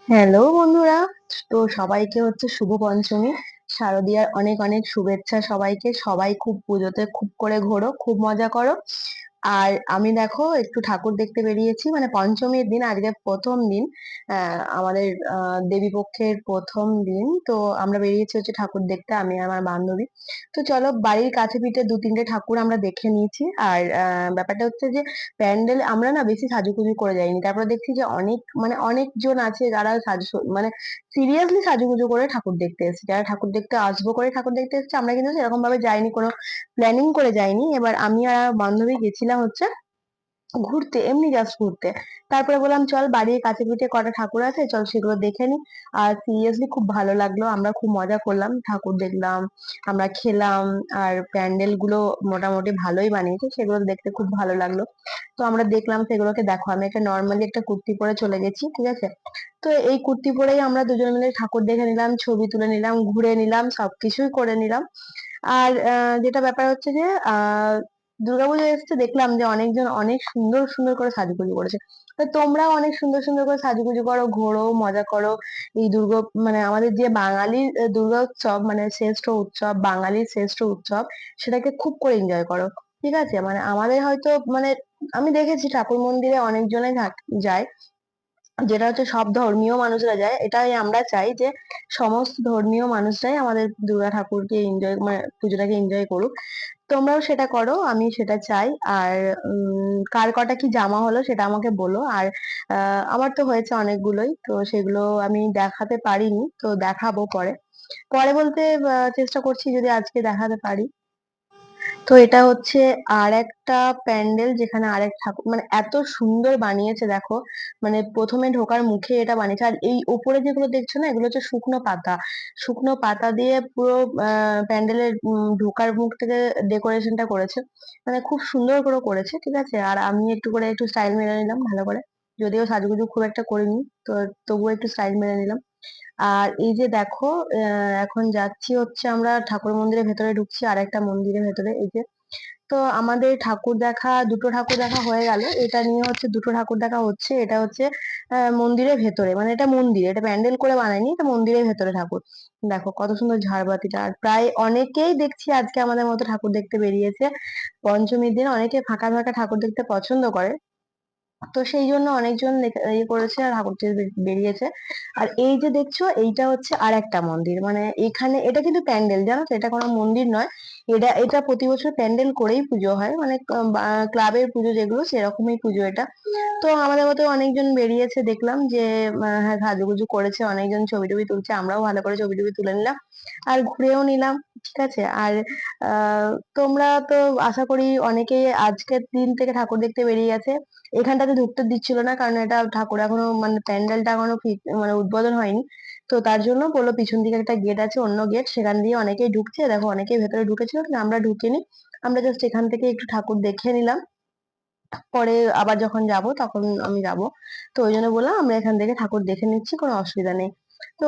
Hello বন্ধুরা, তো সবাইকে হচ্ছে শুভ পঞ্চমী, শারদীয়ার অনেক অনেক শুভেচ্ছা সবাইকে। সবাই খুব পুজোতে খুব করে ঘোরো, খুব মজা করো। আর আমি দেখো একটু ঠাকুর দেখতে বেরিয়েছি, মানে পঞ্চমীর দিন, আজকে প্রথম দিন। আমাদের দেবী পক্ষের প্রথম দিন, তো আমরা বেরিয়েছি হচ্ছে ঠাকুর দেখতে, আমি আর আমার বান্ধবী। তো চলো, বাড়ির কাছে পিঠে দু তিনটে ঠাকুর আমরা দেখে নিয়েছি। আর ব্যাপারটা হচ্ছে যে প্যান্ডেল আমরা না বেশি সাজুগুজু করে যাইনি, তারপরে দেখছি যে অনেক মানে অনেকজন আছে যারা মানে সিরিয়াসলি সাজুগুজু করে ঠাকুর দেখতে এসেছে, যারা ঠাকুর দেখতে আসবো করে ঠাকুর দেখতে এসেছে। আমরা কিন্তু সেরকম ভাবে যাইনি, কোনো প্ল্যানিং করে যাইনি। এবার আমি আর আমার বান্ধবী গেছিলাম হচ্ছে ঘুরতে, এমনি জাস্ট ঘুরতে। তারপরে বললাম চল বাড়ির কাছে পিঠে কটা ঠাকুর আছে, চল সেগুলো দেখে নি। আর সিরিয়াসলি খুব ভালো লাগলো, আমরা খুব মজা করলাম, ঠাকুর দেখলাম, আমরা খেলাম। আর প্যান্ডেল গুলো মোটামুটি ভালোই বানিয়েছে, সেগুলো দেখতে খুব ভালো লাগলো। তো আমরা দেখলাম সেগুলোকে। দেখো, আমি একটা নর্মালি একটা কুর্তি পরে চলে গেছি, ঠিক আছে। তো এই কুর্তি পরেই আমরা দুজন মিলে ঠাকুর দেখে নিলাম, ছবি তুলে নিলাম, ঘুরে নিলাম, সবকিছুই করে নিলাম। আর যেটা ব্যাপার হচ্ছে যে দুর্গাপুজো এসেছে, দেখলাম যে অনেকজন অনেক সুন্দর সুন্দর করে সাজুগুজু করেছে। তো তোমরাও অনেক সুন্দর সুন্দর করে সাজুগুজু করো, ঘোরো, মজা করো। এই মানে আমাদের যে বাঙালির দুর্গা উৎসব, মানে শ্রেষ্ঠ উৎসব, বাঙালির শ্রেষ্ঠ উৎসব, সেটাকে খুব করে এনজয় করো। ঠিক আছে, মানে আমাদের হয়তো মানে আমি দেখেছি ঠাকুর মন্দিরে অনেকজনে যায়, যেটা হচ্ছে সব ধর্মীয় মানুষরা যায়। এটাই আমরা চাই যে সমস্ত ধর্মীয় মানুষরাই আমাদের দুর্গা ঠাকুরকে এনজয়, মানে পুজোটাকে এনজয় করুক। তোমরাও সেটা করো, আমি সেটা চাই। আর কার কটা কি জামা হলো সেটা আমাকে বলো। আর আমার তো হয়েছে অনেকগুলোই, তো সেগুলো আমি দেখাতে পারিনি, তো দেখাবো পরে। পরে বলতে চেষ্টা করছি যদি আজকে দেখাতে পারি। তো এটা হচ্ছে আর একটা প্যান্ডেল, যেখানে আরেক ঠাকুর, মানে এত সুন্দর বানিয়েছে দেখো। মানে প্রথমে ঢোকার মুখে এটা বানিয়েছে। আর এই উপরে যেগুলো দেখছো না, এগুলো হচ্ছে শুকনো পাতা। শুকনো পাতা দিয়ে পুরো প্যান্ডেলের ঢোকার মুখ থেকে ডেকোরেশনটা করেছে। মানে খুব সুন্দর করে করেছে, ঠিক আছে। আর আমি একটু করে একটু স্টাইল মেরে নিলাম ভালো করে, যদিও সাজুগুজু খুব একটা করিনি, তো তবুও একটু স্টাইল মেরে নিলাম। আর এই যে দেখো, এখন যাচ্ছি হচ্ছে আমরা ঠাকুর মন্দিরের ভেতরে, ঢুকছি আর একটা মন্দিরের ভেতরে, এই যে। তো আমাদের ঠাকুর দেখা, দুটো ঠাকুর দেখা হয়ে গেল। এটা নিয়ে হচ্ছে দুটো ঠাকুর দেখা হচ্ছে। এটা হচ্ছে মন্দিরের ভেতরে, মানে এটা মন্দির, এটা প্যান্ডেল করে বানায়নি, এটা মন্দিরের ভেতরে ঠাকুর। দেখো কত সুন্দর ঝাড়বাতিটা। আর প্রায় অনেকেই দেখছি আজকে আমাদের মতো ঠাকুর দেখতে বেরিয়েছে। পঞ্চমীর দিন অনেকে ফাঁকা ফাঁকা ঠাকুর দেখতে পছন্দ করে, তো সেই জন্য অনেকজন ইয়ে করেছে আর ঠাকুর দেখতে বেরিয়েছে। আর এই যে দেখছো, এইটা হচ্ছে আর একটা মন্দির, মানে এখানে এটা কিন্তু প্যান্ডেল, জানো তো, এটা কোনো মন্দির নয়। এটা এটা প্রতি বছর প্যান্ডেল করেই পুজো হয়, মানে ক্লাবের পুজো যেগুলো সেরকমই পুজো এটা। তো আমাদের মতো অনেকজন বেরিয়েছে, দেখলাম যে হ্যাঁ সাজুগুজু করেছে, অনেকজন ছবি টবি তুলছে, আমরাও ভালো করে ছবি টবি তুলে নিলাম আর ঘুরেও নিলাম। ঠিক আছে। আর তোমরা তো আশা করি অনেকেই আজকের দিন থেকে ঠাকুর দেখতে বেরিয়ে গেছে। এখানটাতে ঢুকতে দিচ্ছিল না, কারণ এটা ঠাকুর এখনো, মানে প্যান্ডেলটা এখনো মানে উদ্বোধন হয়নি। তো তার জন্য বললো পিছন দিকে একটা গেট আছে, অন্য গেট, সেখান দিয়ে অনেকেই ঢুকছে। দেখো অনেকেই ভেতরে ঢুকেছিল, কিন্তু আমরা ঢুকিনি। আমরা জাস্ট এখান থেকে একটু ঠাকুর দেখে নিলাম, পরে আবার যখন যাব তখন আমি যাব। তো ওই জন্য বললাম আমরা এখান থেকে ঠাকুর দেখে নিচ্ছি, কোনো অসুবিধা নেই। তো